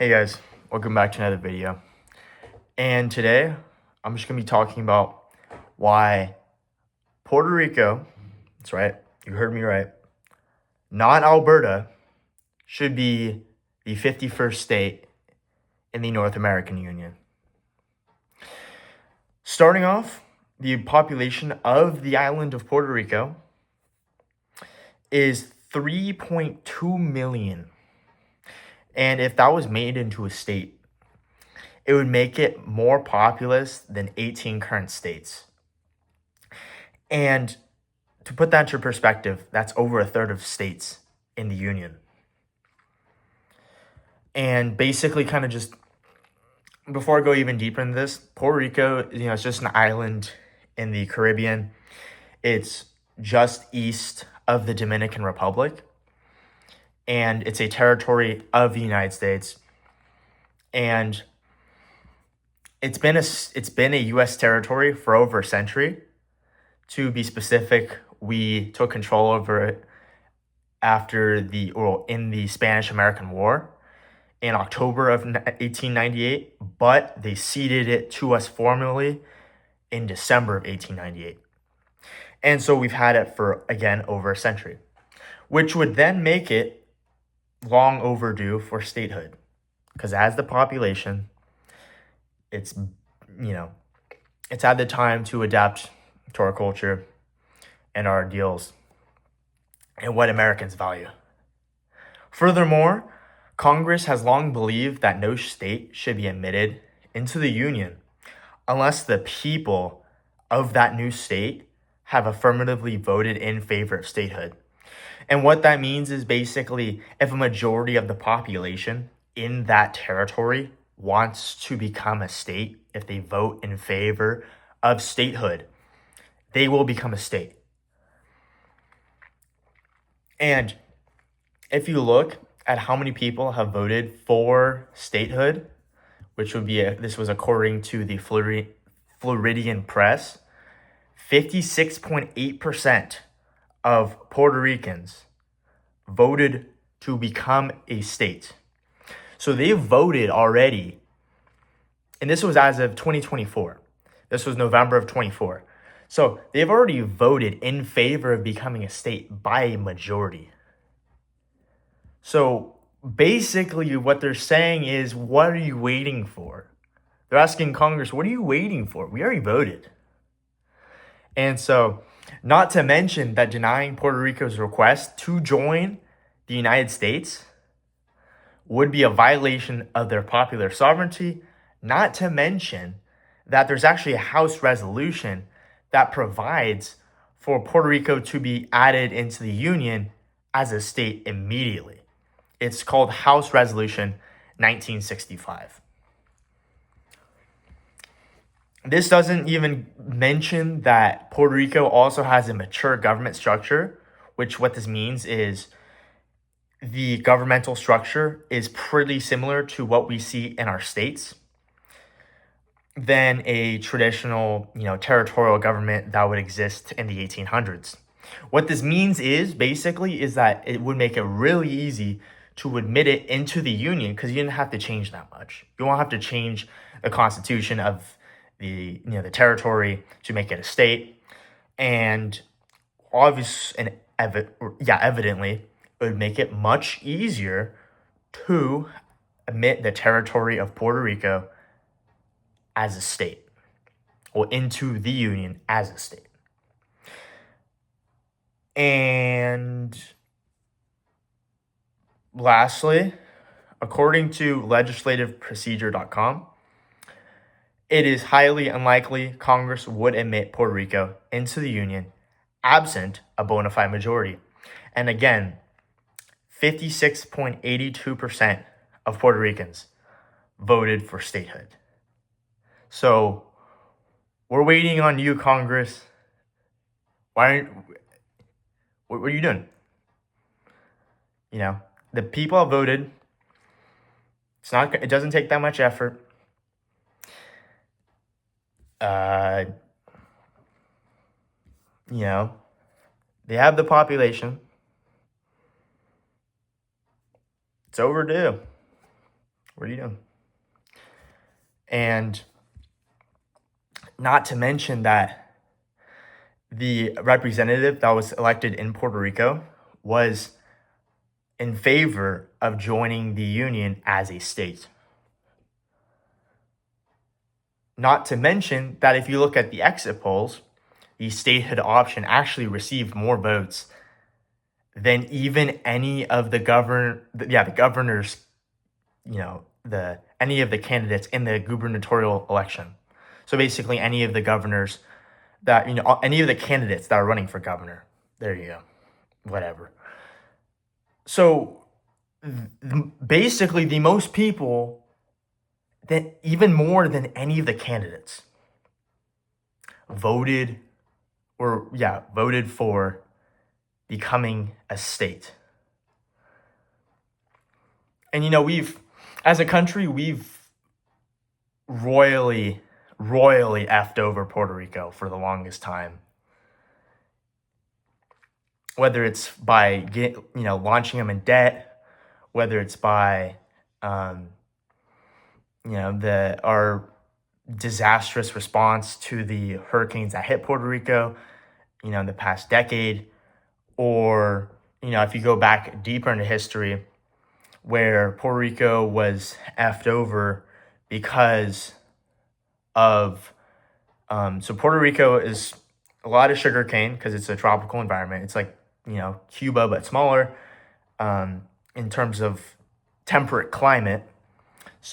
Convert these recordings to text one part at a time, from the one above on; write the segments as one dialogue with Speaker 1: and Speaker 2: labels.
Speaker 1: Hey guys, welcome back to another video. And today I'm just gonna be talking about why Puerto Rico, that's right, you heard me right, not Alberta, should be the 51st state in the North American Union. Starting off, the population of the island of Puerto Rico is 3.2 million. And if that was made into a state, it would make it more populous than 18 current states. And to put that into perspective, that's over a third of states in the union. And basically, kind of just before I go even deeper into this, Puerto Rico, it's just an island in the Caribbean. It's just east of the Dominican Republic, and it's a territory of the United States. And it's been a U.S. territory for over a century. To be specific, we took control over it in the Spanish-American War in October of 1898, but they ceded it to us formally in December of 1898. And so we've had it for, again, over a century, which would then make it long overdue for statehood. Because as the population, it's had the time to adapt to our culture and our ideals and what Americans value. Furthermore, Congress has long believed that no state should be admitted into the Union unless the people of that new state have affirmatively voted in favor of statehood. And what that means is basically if a majority of the population in that territory wants to become a state, if they vote in favor of statehood, they will become a state. And if you look at how many people have voted for statehood, which would be this was according to the Floridian Press, 56.8% of Puerto Ricans voted to become a state. So they voted already, and this was as of 2024. This was November of 24. So they've already voted in favor of becoming a state by a majority. So basically what they're saying is, what are you waiting for? They're asking Congress, what are you waiting for? We already voted. And so, not to mention that denying Puerto Rico's request to join the United States would be a violation of their popular sovereignty, not to mention that there's actually a House resolution that provides for Puerto Rico to be added into the Union as a state immediately. It's called House Resolution 1965. This doesn't even mention that Puerto Rico also has a mature government structure, which what this means is the governmental structure is pretty similar to what we see in our states than a traditional, territorial government that would exist in the 1800s. What this means is that it would make it really easy to admit it into the Union because you didn't have to change that much. You won't have to change the constitution of the territory to make it a state, and evidently it would make it much easier to admit the territory of Puerto Rico as a state, or into the Union as a state. And lastly, according to legislativeprocedure.com, it is highly unlikely Congress would admit Puerto Rico into the Union absent a bona fide majority. And again, 56.82% of Puerto Ricans voted for statehood. So we're waiting on you, Congress. What are you doing? The people have voted. It doesn't take that much effort. They have the population. It's overdue. What are you doing? And not to mention that the representative that was elected in Puerto Rico was in favor of joining the Union as a state. Not to mention that if you look at the exit polls, the statehood option actually received more votes than even any of the governors, any of the candidates in the gubernatorial election. So basically any of the governors any of the candidates that are running for governor. There you go. Whatever. So basically the most people, that even more than any of the candidates, voted for becoming a state. And as a country, we've royally effed over Puerto Rico for the longest time. Whether it's by launching them in debt, whether it's by our disastrous response to the hurricanes that hit Puerto Rico, in the past decade, or if you go back deeper into history, where Puerto Rico was effed over because of so Puerto Rico is a lot of sugarcane because it's a tropical environment. It's like Cuba but smaller in terms of temperate climate,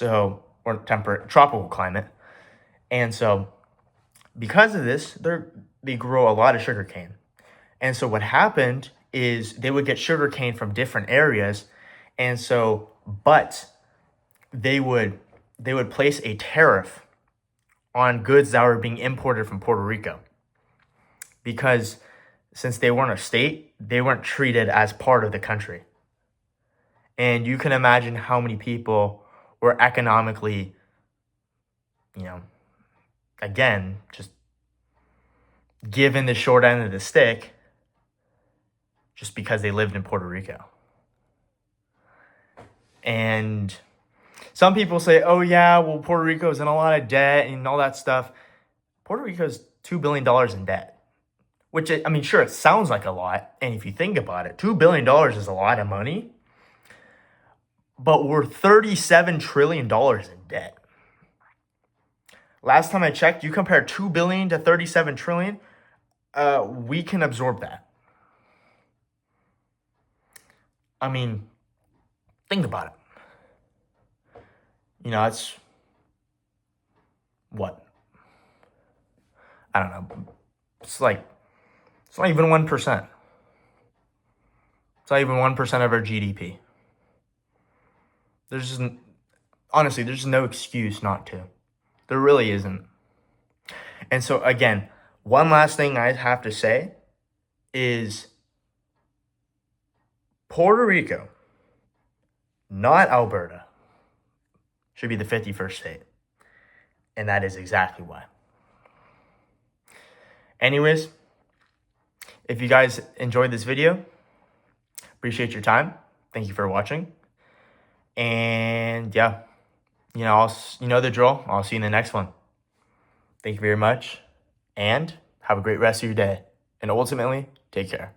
Speaker 1: or temperate tropical climate. And so because of this, they grow a lot of sugarcane. And so what happened is they would get sugarcane from different areas, and so but they would place a tariff on goods that were being imported from Puerto Rico, because since they weren't a state, they weren't treated as part of the country. And you can imagine how many people were economically, again, just given the short end of the stick just because they lived in Puerto Rico. And some people say, oh yeah, well, Puerto Rico's in a lot of debt and all that stuff. Puerto Rico's $2 billion in debt, which, sure, it sounds like a lot. And if you think about it, $2 billion is a lot of money, but we're $37 trillion in debt. Last time I checked, you compare 2 billion to 37 trillion, we can absorb that. Think about it. It's what? I don't know. It's not even 1%. It's not even 1% of our GDP. There's no excuse not to. There really isn't. And so again, one last thing I have to say is Puerto Rico, not Alberta, should be the 51st state. And that is exactly why. Anyways, if you guys enjoyed this video, appreciate your time. Thank you for watching. And yeah, the drill. I'll see you in the next one. Thank you very much, and have a great rest of your day. And ultimately, take care.